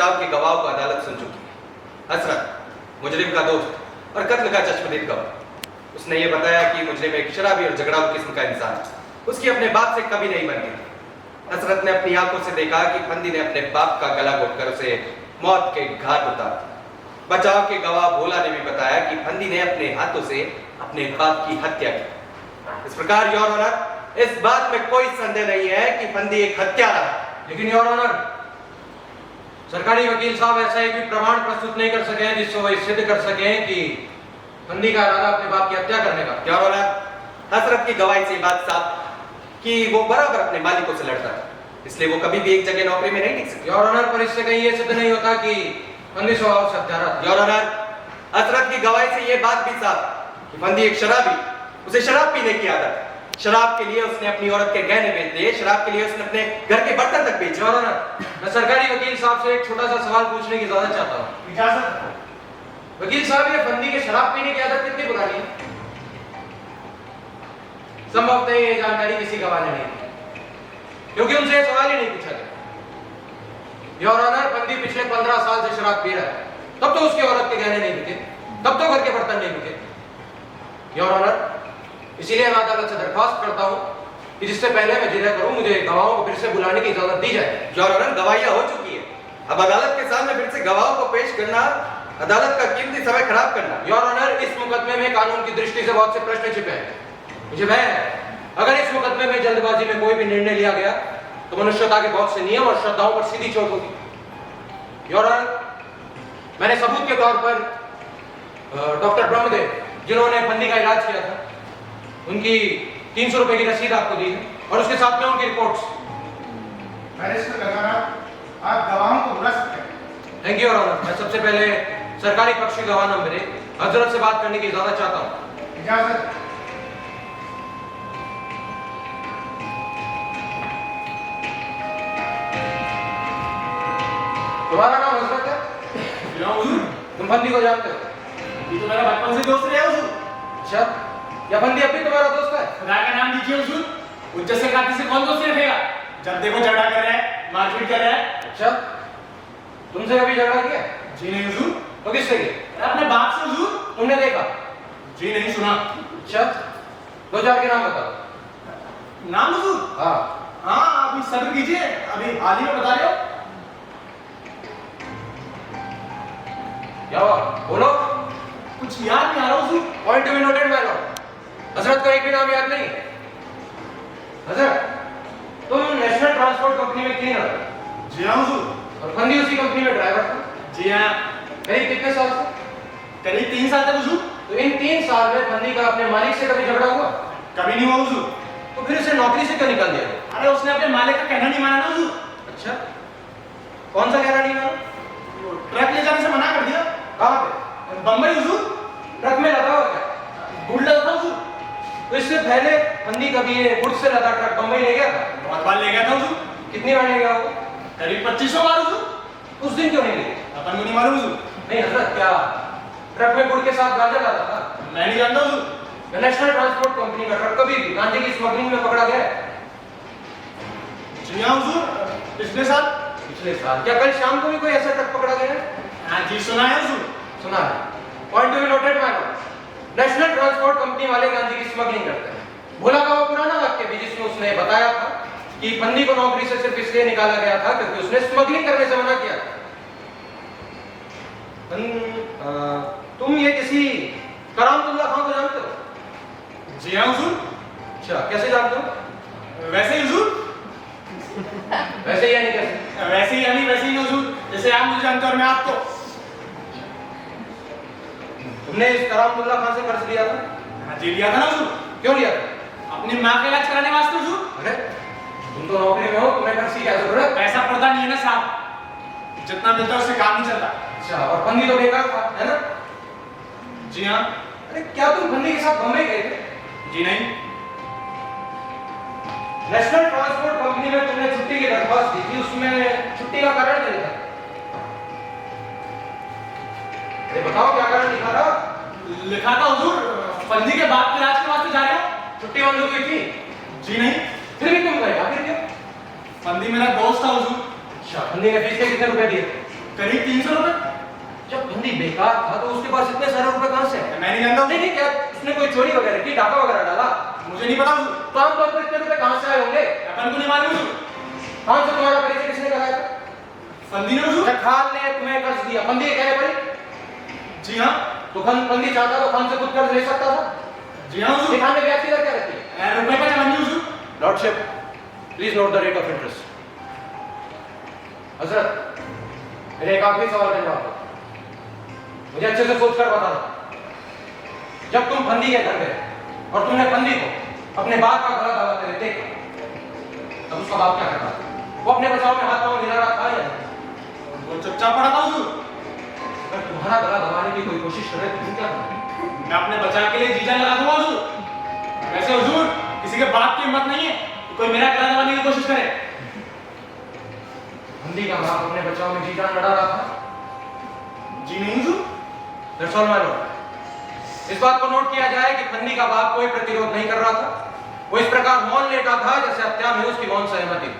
बचाव के गवाहों को अदालत सुन चुकी है। हसरत, मुजरिम का दोस्त और कत्ल का चश्मदीद गवाह, उसने ये बताया कि मुजरिम एक शराबी और झगड़ालू किस्म का इंसान है। उसकी अपने बाप से कभी नहीं बनती थी। हसरत ने अपनी आंखों से देखा कि फंदी ने अपने बाप का गला घोटकर उसे मौत के घाट उतार दिया। बचाव के गवाह भोला ने भी बताया कि फंदी ने अपने हाथों से अपने बाप की हत्या की। इस प्रकार योर ऑनर, इस बात में कोई संदेह नहीं है कि फंदी एक हत्यारा है। लेकिन योर ऑनर, सरकारी वकील साहब ऐसा एक भी प्रमाण प्रस्तुत नहीं कर सके हैं जिससे वो सिद्ध कर सके कि फंदी का इरादा अपने बाप की हत्या करने का। योर ऑनर, हसरत की गवाही से बात साफ कि वो बराबर अपने मालिकों से लड़ता है, इसलिए वो कभी भी एक जगह नौकरी में नहीं टिक सकता। योर ऑनर, पर इससे कहीं ये सिद्ध नहीं होता कि फंदी स्वभाव से हत्यारा। योर ऑनर, हसरत की गवाही से ये बात भी साफ कि फंदी एक शराबी, उसे शराब पीने की आदत है। शराब के लिए उसने अपनी औरत के गहने बेच दिए, शराब के लिए उसने अपने घर के बर्तन तक बेचे। योर ऑनर, मैं सरकारी वकील साहब से एक छोटा सा सवाल पूछने की इजाजत चाहता हूँ। इजाजत। वकील साहब, ये फंदी के शराब पीने की आदत कितनी पुरानी है? संभवतः ये जानकारी किसी गवाह ने नहीं दी, क्योंकि उनसे सवाल ही नहीं पूछा गया। योर ऑनर, फंदी पिछले 15 साल से शराब पी रहा है, तब तो उसकी औरत के गहने नहीं बिके, तब तो घर के बर्तन नहीं बिके। योर ऑनर, इसीलिए मैं अदालत से दरख्वास्त करता हूं कि जिससे पहले मैं जिरह करूं, मुझे गवाहों को फिर से बुलाने की इजाजत दी जाए। योर ऑनर, गवाहियां हो चुकी है, अब अदालत के सामने फिर से गवाहों को पेश करना अदालत का कीमती समय खराब करना। योर ऑनर, इस मुकदमे में कानून की दृष्टि से बहुत से प्रश्न छिपे हैं। मुझे भय है अगर इस मुकदमे में जल्दबाजी में कोई भी निर्णय लिया गया तो मनुष्यता के बहुत से नियम और श्रद्धाओं पर सीधी चोट होगी। योर ऑनर, मैंने सबूत के तौर पर डॉक्टर ब्रह्मदेव, जिन्होंने फंदी का इलाज किया था, उनकी 300 रुपए की रसीद आपको दी है और उसके साथ में उनकी रिपोर्ट्स। बैरिस्टर लगाना, आप गवाहों को बुला सकते हैं। Thank you your honour. मैं सबसे पहले सरकारी पक्ष के गवाह नंबर 1 हजरत से बात करने की इजाजत चाहता हूँ। इजाजत। तुम्हारा नाम हजरत है? तुम फंदी को जानते हो? ये तो मेरा बचपन से दोस्त रहा है हुजूर। अच्छा, या फंदी अब भी तुम्हारा दोस्त है? खुदा का नाम लीजिए हुजूर। उज्जत से काती से कौन दोस्ती रखेगा? जब देखो झगड़ा कर रहा है, मारपीट कर रहा है। अच्छा, तुमसे कभी झगड़ा किया? जी नहीं हुजूर। तो किससे किया? अपने बाप से हुजूर। तुमने देखा? जी नहीं सुना। अच्छा, 2-4 के नाम बताओ। नाम हुजूर? हाँ। हाँ, अभी सब्र कीजिए, अभी हाल ही में बता रहे हो। क्या हुआ? बोलो। कुछ याद नहीं आ रहा हुजूर। Point to be noted my Lord. हजरत का एक भी नाम याद नहीं? हजरत, तुम नेशनल ट्रांसपोर्ट कंपनी में क्लीनर हो जी हाँ हुजूर। और फंदी उसी कंपनी में ड्राइवर था। जी हाँ। करीब कितने साल से? करीब 3 साल तक हुजूर। तो इन 3 साल में फंदी का अपने मालिक से कभी झगड़ा हुआ? कभी नहीं हुआ हुजूर। तो फिर उसे नौकरी से क्यों निकाल दिया? अरे उसने अपने मालिक का कहना नहीं माना ना हुजूर। अच्छा, कौन सा कहना नहीं माना? ट्रक ले जाने से मना कर दिया। कहाँ पे? बम्बई हुजूर। ट्रक में लगा हुआ क्या? बुलडा था हुजूर। तो इससे पहले फंदी कभी ये गुड्स से लदा ट्रक बम्बई ले गया था? बहुत बार ले गया था हुजूर। कितनी बार ले गया होगा? करीब 2500 बार हुजूर। उस दिन क्यों नहीं ले? अपन को नहीं मालूम हुजूर। नहीं हजरत, क्या ट्रक में गुड़ के साथ गांजा लाता था? मैं नहीं जानता हुजूर। नेशनल ट्रांसपोर्ट कंपनी का ट्रक कभी भी गांजे की स्मगलिंग में पकड़ा गया है? जी हाँ हुजूर, पिछले साल। पिछले साल? क्या कल शाम को भी कोई ऐसा ट्रक पकड़ा गया है? हाँ जी सुना है हुजूर। सुना है। Point to be noted my Lord. National transport company वाले गांजे की स्मगलिंग करते हैं। भोला का वो पुराना वाक्य भी जिसमें उसने बताया था कि फंदी को नौकरी से सिर्फ इसलिए निकाला गया था क्योंकि उसने स्मगलिंग करने से मना किया था। तुम ये किसी करामतुल्लाह खान को जानते हो? जी हाँ हुजूर। अच्छा, कैसे जानते हो? वैसे ही हुजूर। वैसे ही यानी कैसे? वैसे ही यानी वैसे ही हुजूर, जैसे आप मुझे जानते हो और मैं आपको। तुमने इस करामतुल्लाह खान से कर्ज लिया था? हाँ जी लिया था ना हुजूर। क्यों लिया था? अपनी माँ का इलाज कराने वास्ते हुजूर। अरे तुम तो नौकरी में हो, तुम्हें कर्ज की क्या जरूरत? पैसा पड़ता नहीं है ना साहब, जितना मिलता है उससे काम नहीं चलता। अच्छा, और फंदी तो बेकार था, है ना? जी हाँ। अरे क्या तुम फंदी के साथ बम्बई गए थे? जी नहीं। नेशनल ट्रांसपोर्ट कंपनी में तुमने छुट्टी की दरख्वास्त दी थी, उसमें छुट्टी का कारण क्या लिखा? अरे बताओ क्या कारण लिखा था? लिखा था हुजूर, फंदी के बाप के इलाज के वास्ते जा रहे हो। छुट्टी मंजूर हुई थी? जी नहीं। फिर भी तुम गए, आखिर क्यों? फंदी मेरा दोस्त था हुजूर। अच्छा, फंदी ने फीस के कितने रुपए दिए? करीब 300 रुपए। जब बंदी बेकार था तो उसके पास इतने सारे रुपए कहां से आए? मैं नहीं जानता हूँ। नहीं नहीं, क्या उसने कोई चोरी वगैरह की, डाका वगैरह डाला? मुझे नहीं पता हुजूर। तो आमतौर पर इतने रुपए कहां से आए होंगे? अपन को नहीं मालूम हुजूर। कहां से तुम्हारा परिचय किसने कराया? फंदी ने हुजूर। क्या खान ने तुम्हें कर्ज दिया? फंदी कह रहे भाई? जी हाँ। तो फंदी चाहता तो खान से खुद कर्ज ले सकता था। जी हाँ हुजूर। खान में ब्याज की दर क्या रहती है? रुपए का चलन हुजूर। Lordship, please note the rate of interest. हजरत, मेरे एक आखिरी सवाल का जवाब दो, मुझे अच्छे से सोच कर बताना। जब तुम फंदी के घर गए और तुमने फंदी को अपने बाप का गला दबाते हुए देखा, तब उसका बाप क्या करता? वो अपने बचाव में हाथ पांव हिला रहा था या नहीं? वो चुपचाप पड़ा था हुजूर। अगर तुम्हारा गला दबाने की कोई कोशिश करे तो तुम क्या करोगे? मैं अपने बचाव के लिए जीजा लगा दूंगा हुजूर। वैसे हुजूर, किसी के बाप की हिम्मत नहीं है कि कोई मेरा गला दबाने की कोशिश करे। फंदी का बाप अपने बचाव में जी जान लड़ा रहा था? जी नहीं हुजूर। That's all my lord. इस बात को नोट किया जाए कि फंदी का बाप कोई प्रतिरोध नहीं कर रहा था। वो इस प्रकार मौन लेटा था जैसे हत्या में उसकी मौन सहमति।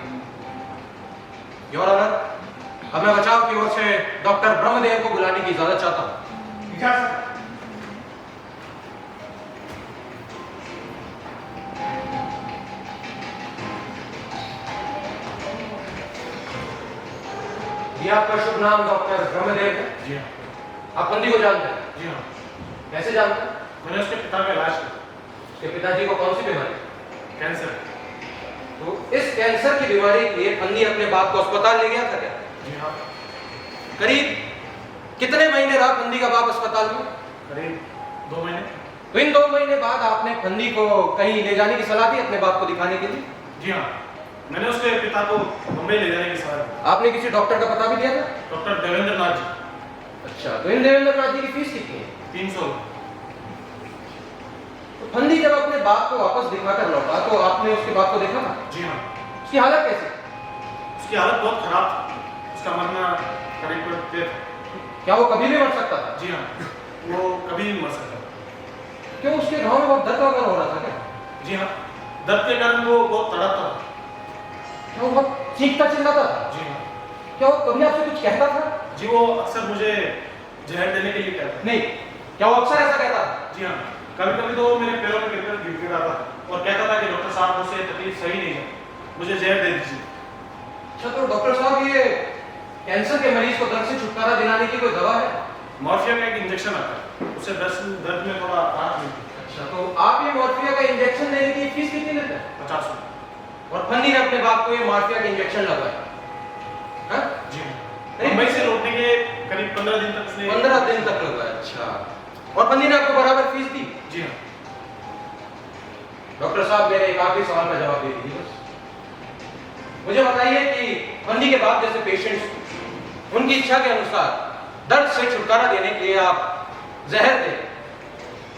योर ऑनर, अब मैं बचाव की ओर से डॉक्टर ब्रह्मदेव को बुलाने की इजाजत चाहता हूं। इजाजत। ये आपका शुभ नाम डॉक्टर ब्रह्मदेव है? जी हाँ। आप फंदी को जानते हैं? जी हाँ। कैसे जानते हैं? मैंने उसके पिता का इलाज किया। उसके पिताजी को कौन सी बीमारी? कैंसर। तो इस कैंसर की बीमारी के लिए फंदी अपने बाप को अस्पताल ले गया था क्या? जी हाँ। करीब कितने महीने रहा फंदी का बाप अस्पताल में? करीब 2 महीने। तो इन 2 महीने बाद आपने फंदी को कहीं ले जाने की सलाह दी अपने बाप को दिखाने के लिए? जी हाँ। मैंने उसके पिता को मुंबई ले जाने की सलाह दी। आपने किसी डॉक्टर का पता भी दिया था? डॉक्टर देवेंद्र नाथ जी। अच्छा, तो इन देवेंद्र नाथ जी की फीस कितनी है? 300। तो फंदी जब अपने बाप को वापस दिखाकर लौटा तो आपने उसके बाप को देखा था? जी हाँ। उसकी हालत कैसी? उसकी हालत बहुत खराब थी। उसका मरना करीब तय था। क्या वो कभी भी मर सकता था? जी हाँ। वो कभी भी मर सकता था। क्यों, उसके घाव में बहुत दर्द वगैरह हो रहा था क्या? जी हाँ। दर्द के कारण वो बहुत तड़पता था। क्या वो बहुत चीखता चिल्लाता था? जी हाँ। क्या वो कभी आपसे कुछ कहता था? जी वो अक्सर मुझे जहर देने के लिए कहता था। नहीं, क्या वो अक्सर ऐसा कहता था? जी हाँ। कभी कभी तो वो मेरे पैरों में गिरकर गिड़गिड़ाता था और कहता था कि डॉक्टर साहब मुझसे तकलीफ सही नहीं है, मुझे जहर दे दीजिए। अच्छा, तो डॉक्टर साहब ये कैंसर के मरीज को दर्द से छुटकारा दिलाने की कोई दवा है? मॉर्फिया का एक इंजेक्शन आता है, उससे दर्द में थोड़ा राहत मिलती है। अच्छा, तो आप ये मॉर्फिया का इंजेक्शन लेने की फीस कितनी लेते हैं? 50 रुपये। और फंदी ने अपने बाप को ये मॉर्फिया का इंजेक्शन लगवाया? हाँ? जी हाँ। नहीं, मुंबई से लौटने के करीब 15 दिन तक उसने 15 दिन तक लगवाया। अच्छा, और फंदी ने आपको बराबर फीस दी? जी हाँ। डॉक्टर साहब, मेरे एक आखिरी सवाल का जवाब दे दीजिए बस। मुझे बताइए कि फंदी के बाप जैसे पेशेंट्स उनकी इच्छा के अनुसार दर्द से छुटकारा देने के लिए आप जहर दें,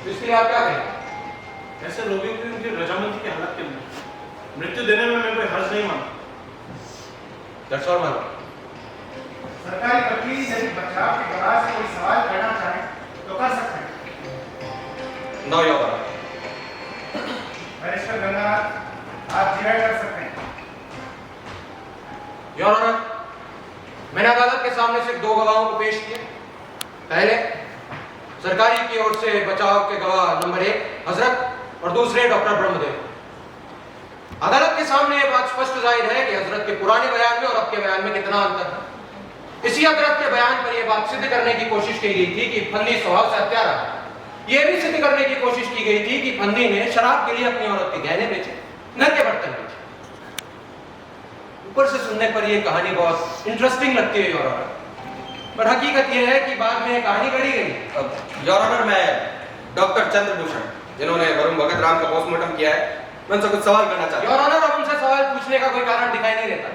तो इसके लिए आप क्या कहेंगे? ऐसे रोगियों की उनकी रजामंदी की हालत के अंदर मृत्यु देने में मैं कोई हर्ज नहीं मानता। That's all my Lord. सरकारी वकील यदि बचाव के गवाह से कोई सवाल करना चाहे तो कर सकते हैं। No your honour. Barrister Ganganath, आप जिरायत कर सकते हैं। योर ऑनर, मैंने अदालत के सामने सिर्फ 2 गवाहों को पेश किया। पहले सरकारी की ओर से बचाव के गवाह नंबर 1 हजरत और दूसरे डॉक्टर ब्रह्मदेव। अदालत के सामने ये बात स्पष्ट जाहिर है कि हजरत के पुराने बयान में और अब के बयान में कितना अंतर है। इसी हजरत के बयान पर यह बात सिद्ध करने की कोशिश की गई थी कि फंदी स्वभाव से हत्यारा है। यह भी सिद्ध करने की कोशिश की गई थी कि फंदी ने शराब के लिए अपनी औरत के गहने बेचे, घर के बर्तन बेचे। ऊपर से सुनने पर यह कहानी बहुत इंटरेस्टिंग लगती है योर ऑनर, पर हकीकत यह है कि बाद में कहानी गढ़ी गई। योर ऑनर, मैं डॉक्टर चंद्रभूषण, जिन्होंने वरुण भगत राम का पोस्टमार्टम किया है, मैं उनसे कुछ सवाल करना चाहता हूं। योर ऑनर, अब उनसे सवाल पूछने का कोई कारण दिखाई नहीं देता।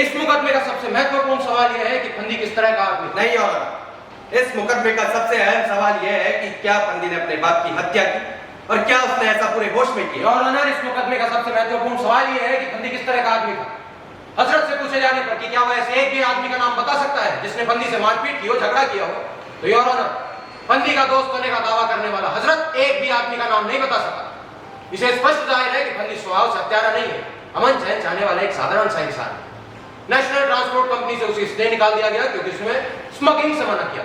इस मुकदमे का सबसे महत्वपूर्ण सवाल यह है कि फंदी किस तरह का आदमी था। नहीं योर ऑनर, इस मुकदमे का सबसे अहम सवाल यह है कि क्या फंदी ने अपने बाप की हत्या की और क्या उसने ऐसा पूरे होश में किया। योर ऑनर, इस मुकदमे का सबसे महत्वपूर्ण सवाल यह है कि फंदी किस तरह का आदमी था। हजरत से पूछे जाने पर कि क्या वह ऐसे एक भी आदमी का नाम बता सकता है जिसने फंदी से मारपीट की हो, झगड़ा किया हो, तो योर ऑनर, फंदी का दोस्त होने का दावा करने वाला हजरत एक भी आदमी का नाम नहीं बता सका। इसे स्पष्ट जाहिर है कि फंदी स्वभाव से हत्यारा नहीं है, अमन चैन चाहने वाला एक साधारण सा इंसान है। नेशनल ट्रांसपोर्ट कंपनी से उसे इसलिए निकाल दिया गया क्योंकि उसने स्मगलिंग से मना किया।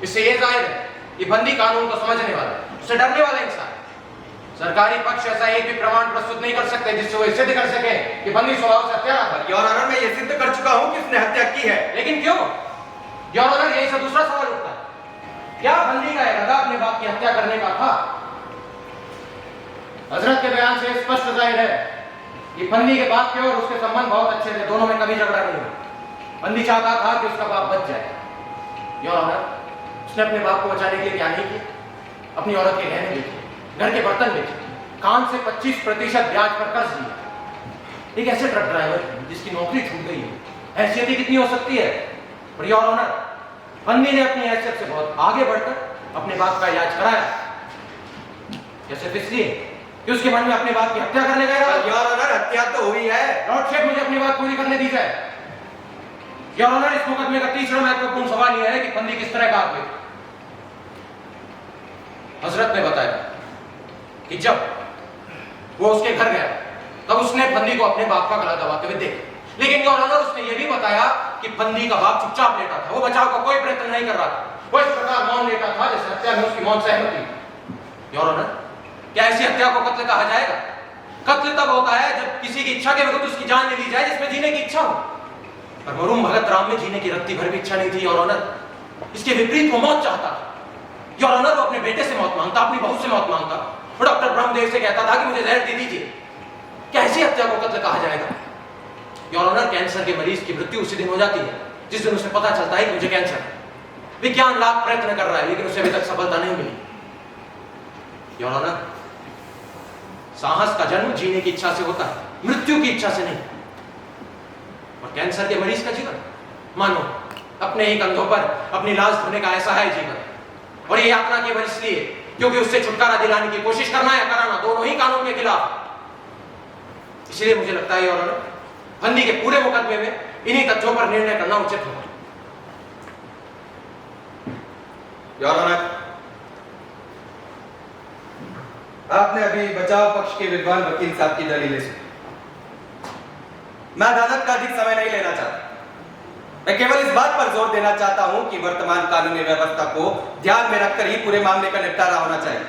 इससे यह जाहिर है कि बंदी कानून को समझने वाला, उससे डरने वाला इंसान। सरकारी पक्ष ऐसा एक भी प्रमाण प्रस्तुत नहीं कर सकते जिससे वो सिद्ध कर सके कि बंदी स्वभाव से हत्या था। योर ऑनर, मैं ये सिद्ध कर चुका हूं कि उसने हत्या की है। लेकिन क्यों? योर ऑनर, यही से दूसरा सवाल उठता है, क्या बंदी का इरादा अपने बाप की हत्या करने का था? हजरत के बयान से स्पष्ट जाहिर है कि बंदी के बाप के और उसके संबंध बहुत अच्छे थे, दोनों में कभी झगड़ा नहीं हुआ। बंदी चाहता था कि उसका बाप बच जाए। योर ऑनर, उसने अपने बाप को बचाने के लिए क्या नहीं किया? अपनी औरत के गहने बेचे, घर के बर्तन बेचे, काम से 25% ब्याज पर कर्ज लिया। एक ऐसे ट्रक ड्राइवर जिसकी नौकरी छूट गई है, हैसियत ही कितनी हो सकती है? पर योर ऑनर, बंदी ने अपनी हैसियत से बहुत आगे बढ़कर अपने बाप का इलाज कराया। क्या सिर्फ इसलिए कि उसके मन में अपने बाप की हत्या करने का इरादा? योर ऑनर, हत्या तो हुई है। लॉर्डशिप, मुझे अपनी बात पूरी करने दीजिए। योर ऑनर, इस मुकदमे का तीसरा महत्वपूर्ण सवाल यह है कि बंदी किस तरह का आदमी था। हजरत ने बताया कि जब वो उसके घर गया तब उसने बंदी को अपने बाप का गला दबाते हुए देखा। लेकिन योर ऑनर, उसने यह भी बताया कि बंदी का बाप चुपचाप लेटा था, वो बचाव का कोई प्रयत्न नहीं कर रहा था। वो इस प्रकार मौन लेटा था जैसे हत्या में उसकी मौत सहमत थी। योर ऑनर, क्या ऐसी हत्या को कत्ल कहा जाएगा? कत्ल तब होता है जब किसी की इच्छा के विरुद्ध उसकी जान ले ली जाए जिसमें जीने की इच्छा हो। पर मरूम भगत राम में जीने की रत्ती भर भी इच्छा नहीं थी योर ऑनर। इसके विपरीत वो मौत चाहता था। योर ऑनर, वो अपने बेटे से मौत मांगता, अपनी बहू से मौत मांगता, और डॉक्टर ब्रह्मदेव से कहता था कि मुझे जहर दे दीजिए। क्या ऐसी हत्या को कत्ल कहा जाएगा? योर ऑनर, कैंसर के मरीज की मृत्यु उसी दिन हो जाती है जिस दिन उसे पता चलता है कि मुझे कैंसर है। विज्ञान लाख प्रयत्न कर रहा है लेकिन उसे अभी तक सफलता नहीं मिली। योर ऑनर, साहस का जन्म जीने की इच्छा से होता है, मृत्यु की इच्छा से नहीं। और कैंसर के मरीज का जीवन मानो अपने ही कंधों पर अपनी लाश ढोने का ऐसा है जीवन। और ये यात्रा केवल इसलिए क्योंकि उससे छुटकारा दिलाने की कोशिश करना या कराना दोनों ही कानून के खिलाफ। इसलिए मुझे लगता है योर ऑनर, बंदी के पूरे मुकदमे में इन्हीं तथ्यों पर निर्णय करना उचित होगा। योर ऑनर, आपने अभी बचाव पक्ष के विद्वान वकील साहब की दलीलें सुनी। मैं अदालत का अधिक समय नहीं लेना चाहता। मैं केवल इस बात पर जोर देना चाहता हूं कि वर्तमान कानूनी व्यवस्था को ध्यान में रखकर ही पूरे मामले का निपटारा होना चाहिए।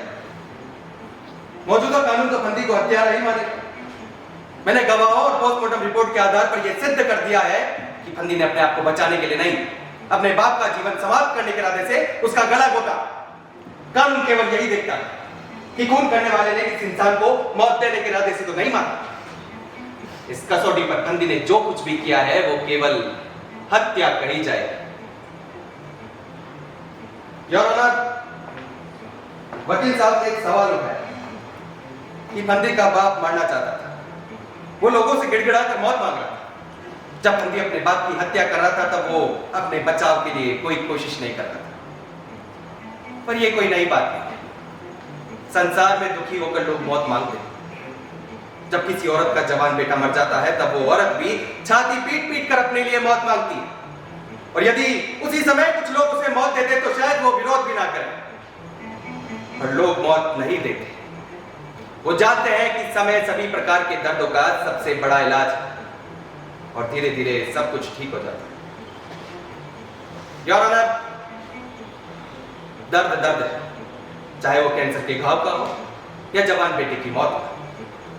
मौजूदा कानून तो बंदी को हत्यारा ही मानेगा। मैंने गवाहों और पोस्टमार्टम रिपोर्ट के आधार पर यह सिद्ध कर दिया है कि बंदी ने अपने आप को बचाने के लिए नहीं, अपने बाप का जीवन समाप्त करने के इरादे से उसका गला घोटा। कानून केवल यही देखता है कि खून करने वाले ने इस इंसान को मौत देने के इरादे से तो नहीं मारा। इस कसौटी पर बंदी ने जो कुछ भी किया है वो केवल हत्या कही जाए। योर ऑनर, वकील साहब ने एक सवाल उठाया कि बंदी का बाप मरना चाहता था, वो लोगों से गिड़गिड़ाकर मौत मांग रहा था। जब बंदी अपने बाप की हत्या कर रहा था तब वो अपने बचाव के लिए कोई कोशिश नहीं करता था। पर यह कोई नई बात नहीं। संसार में दुखी होकर लोग मौत मांगते हैं। जब किसी औरत का जवान बेटा मर जाता है तब वो औरत भी छाती पीट पीट कर अपने लिए मौत मांगती है। और यदि उसी समय कुछ लोग उसे मौत देते तो शायद वो विरोध भी ना करें। पर लोग मौत नहीं देते। वो जानते हैं कि समय सभी प्रकार के दर्दों का सबसे बड़ा इलाज है और धीरे धीरे सब कुछ ठीक हो जाता है। योर ऑनर, दर्द दर्द है, चाहे वो कैंसर के घाव का हो या जवान बेटे की मौत का।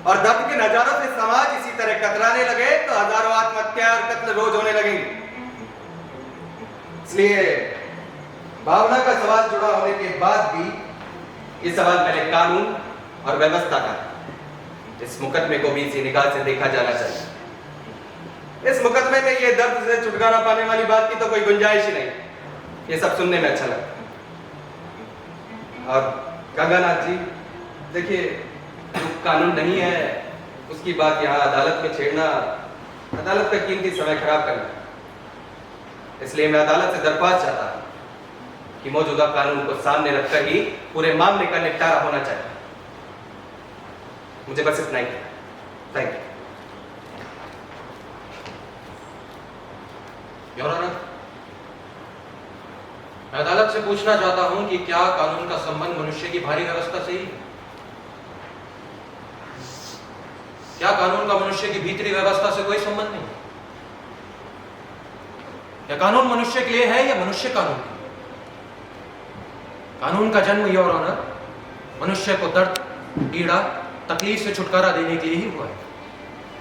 और दर्द के नजारों से समाज इसी तरह कतराने लगे तो हजारों आत्महत्या और कत्ल रोज होने लगेंगे। इसलिए भावना का सवाल जुड़ा होने के बाद भी ये सवाल पहले कानून और व्यवस्था का, इस मुकदमे को भी इसी निगाह से देखा जाना चाहिए। इस मुकदमे में ये दर्द से छुटकारा पाने वाली बात की तो कोई गुंजाइश ही नहीं। ये सब सुनने में अच्छा लगता। और गंगानाथ जी, देखिए, जो कानून नहीं है उसकी बात यहाँ अदालत में छेड़ना अदालत का कीमती समय खराब करना। इसलिए मैं अदालत से दरख्वास्त चाहता हूं कि मौजूदा कानून को सामने रखकर ही पूरे मामले का निपटारा होना चाहिए। मुझे बस इतना ही कहना। Thank you. योर ऑनर, मैं अदालत से पूछना चाहता हूं कि क्या कानून का संबंध मनुष्य की भारी व्यवस्था से ही है? क्या कानून का मनुष्य की भीतरी व्यवस्था से कोई संबंध नहीं? क्या कानून मनुष्य के लिए है या मनुष्य कानून के लिए? कानून का जन्म योर ऑनर मनुष्य को दर्द, पीड़ा, तकलीफ से छुटकारा देने के लिए ही हुआ है।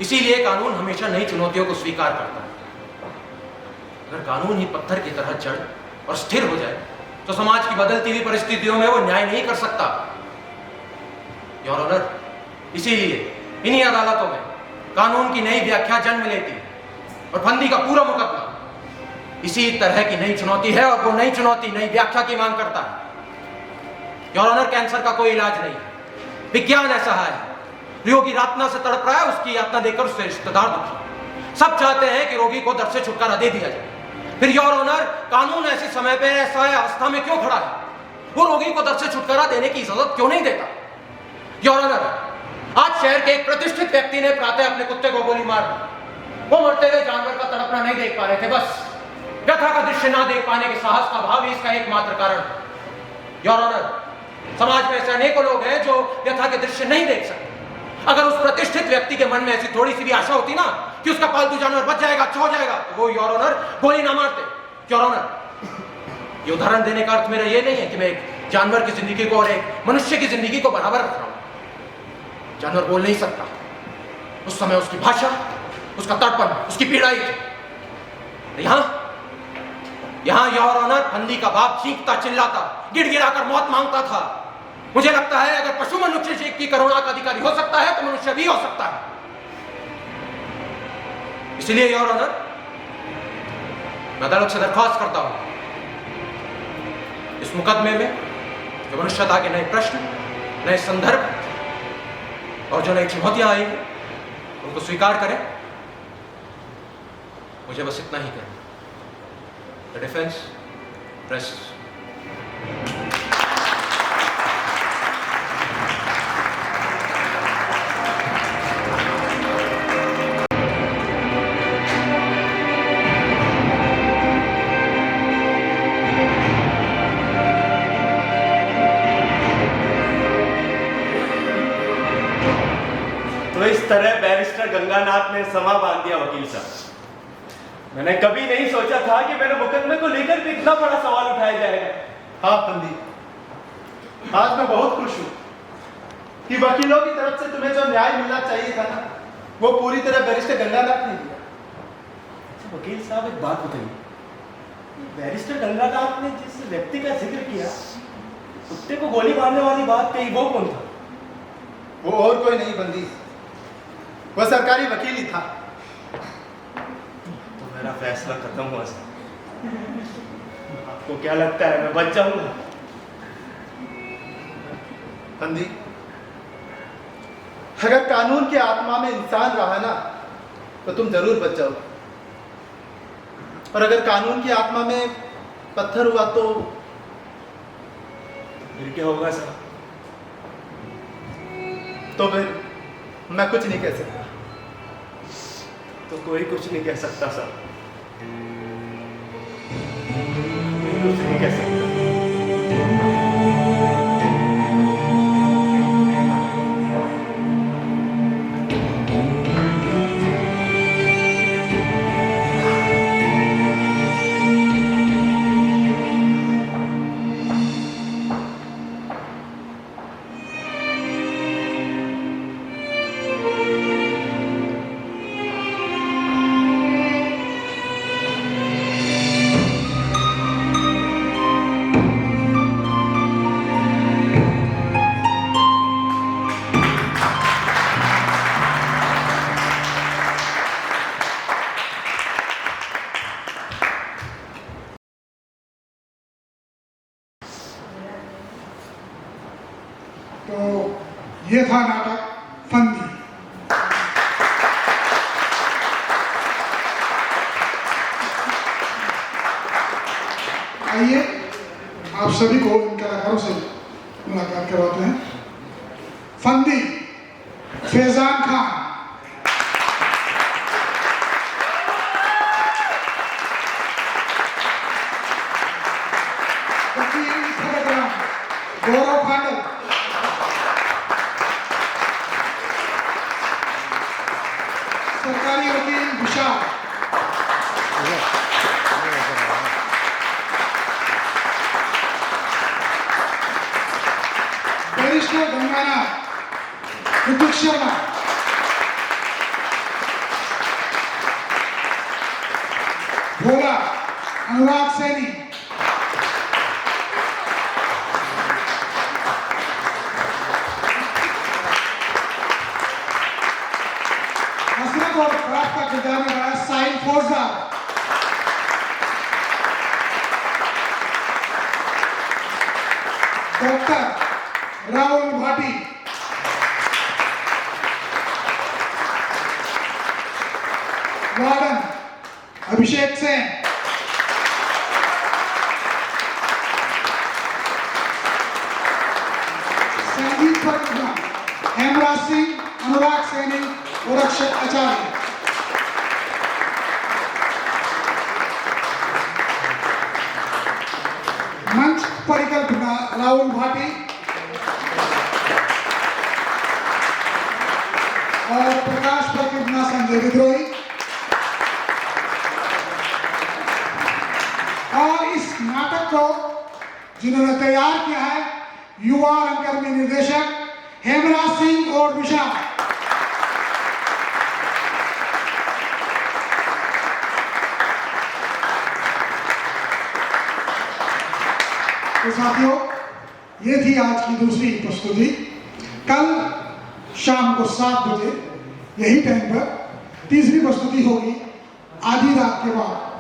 इसीलिए कानून हमेशा नई चुनौतियों को स्वीकार करता है। अगर कानून ही पत्थर की तरह जड़ और स्थिर हो जाए तो समाज की बदलती हुई परिस्थितियों में वो न्याय नहीं कर सकता। योर ऑनर, इसीलिए इन्हीं अदालतों में कानून की नई व्याख्या जन्म लेती है और फंदी का पूरा मुकदमा इसी तरह की नई चुनौती है और वो नई चुनौती नई व्याख्या की मांग करता है। योर ऑनर, कैंसर का कोई इलाज नहीं है, विज्ञान ऐसा है। रोगी यातना से तड़प रहा है, उसकी यातना देकर उससे रिश्तेदार दुखी। सब चाहते हैं कि रोगी को दर्द से छुटकारा दे दिया जाए। फिर योर ऑनर, कानून ऐसे समय पे ऐसा अवस्था में क्यों खड़ा है? वो रोगी को दर्द से छुटकारा देने की इजाजत क्यों नहीं देता? योर ऑनर, आज शहर के एक प्रतिष्ठित व्यक्ति ने प्रातः अपने कुत्ते को गोली मार दी। वो मरते हुए जानवर का तड़पना नहीं देख पा रहे थे, बस व्यथा का दृश्य ना देख पाने के साहस का भाव ही इसका एकमात्र कारण है। योर ऑनर, समाज में ऐसे अनेकों लोग हैं जो व्यथा के दृश्य नहीं देख सकते। अगर उस प्रतिष्ठित व्यक्ति के मन में ऐसी थोड़ी सी भी आशा होती ना कि उसका पालतू जानवर बच जाएगा, अच्छा हो जाएगा, तो वो योर ऑनर गोली ना मारते। योर ऑनर, ये उदाहरण देने का अर्थ मेरा ये नहीं है कि मैं एक जानवर की जिंदगी को और एक मनुष्य की जिंदगी को बराबर रख रहा हूं। जानवर बोल नहीं सकता, उस समय उसकी भाषा, उसका तड़पन, उसकी पीड़ा ही थी। यहां योर ऑनर, फंदी का बाप चीखता चिल्लाता गिड़गिड़ाकर मौत मांगता था। मुझे लगता है अगर पशु मनुष्य की करुणा का अधिकारी हो सकता है तो मनुष्य भी हो सकता है। इसलिए योर ऑनर, मैं अदालत से दरख्वास्त करता हूं, इस मुकदमे में जो मनुष्यता के नए प्रश्न, नए संदर्भ और जो नई चुनौतियां आई उनको स्वीकार करें। मुझे बस इतना ही करना। The defense presses. तो इस तरह बैरिस्टर गंगानाथ ने समा बांध दिया वकील साहब। मैंने कभी नहीं सोचा था कि मेरे मुकदमे को लेकर भी इतना बड़ा सवाल उठाया जाएगा। हाँ फंदी, आज मैं बहुत खुश हूं कि वकीलों की तरफ से तुम्हें जो न्याय मिलना चाहिए था ना, वो पूरी तरह बैरिस्टर गंगानाथ ने दिया। अच्छा वकील साहब, एक बात बताइए, बैरिस्टर गंगानाथ ने जिस व्यक्ति का जिक्र किया, कुत्ते को गोली मारने वाली बात कही, वो कौन था? वो और कोई नहीं बंदी, वो सरकारी वकील ही था। मेरा फैसला खत्म हुआ सर। आपको क्या लगता है मैं बच जाऊंगा? बंदी, अगर कानून की आत्मा में इंसान रहा ना तो तुम जरूर बच जाओगे, और अगर कानून की आत्मा में पत्थर हुआ तो फिर क्या होगा सर? तो फिर मैं कुछ नहीं कह सकता। तो कोई कुछ नहीं कह सकता सर, कोई कुछ नहीं कह सकता। तो ये था नाटक फंदी। आइए आप सभी को इन कलाकारों से मुलाकात करवाते हैं। फंदी फैजान खान, वकील खड़गराम गौरव खांडल, सरकारी वकील विशाल, बैरिस्टर गंगाना ऋतिक शर्मा, भोला अनुराग सैनी, हसरत और फराख का किरदार निभाया साहिल फौजदार, डॉक्टर राहुल भाटी, वार्डन अभिषेक सेन, संगीत परियोजना हेमराज सिंह, अनुराग सैनी और अक्षय आचार्य। मंच परिकल्पना राहुल भाटी और प्रकाश परिकल्पना संजय विद्रोही। और इस नाटक को जिन्होंने तैयार किया है युवा रंगकर्मी निर्देशक हेमराज सिंह और विशाल। तो साथियों, ये थी आज की दूसरी प्रस्तुति। कल शाम को 7 बजे यही टाइम पर तीसरी प्रस्तुति होगी आधी रात के बाद।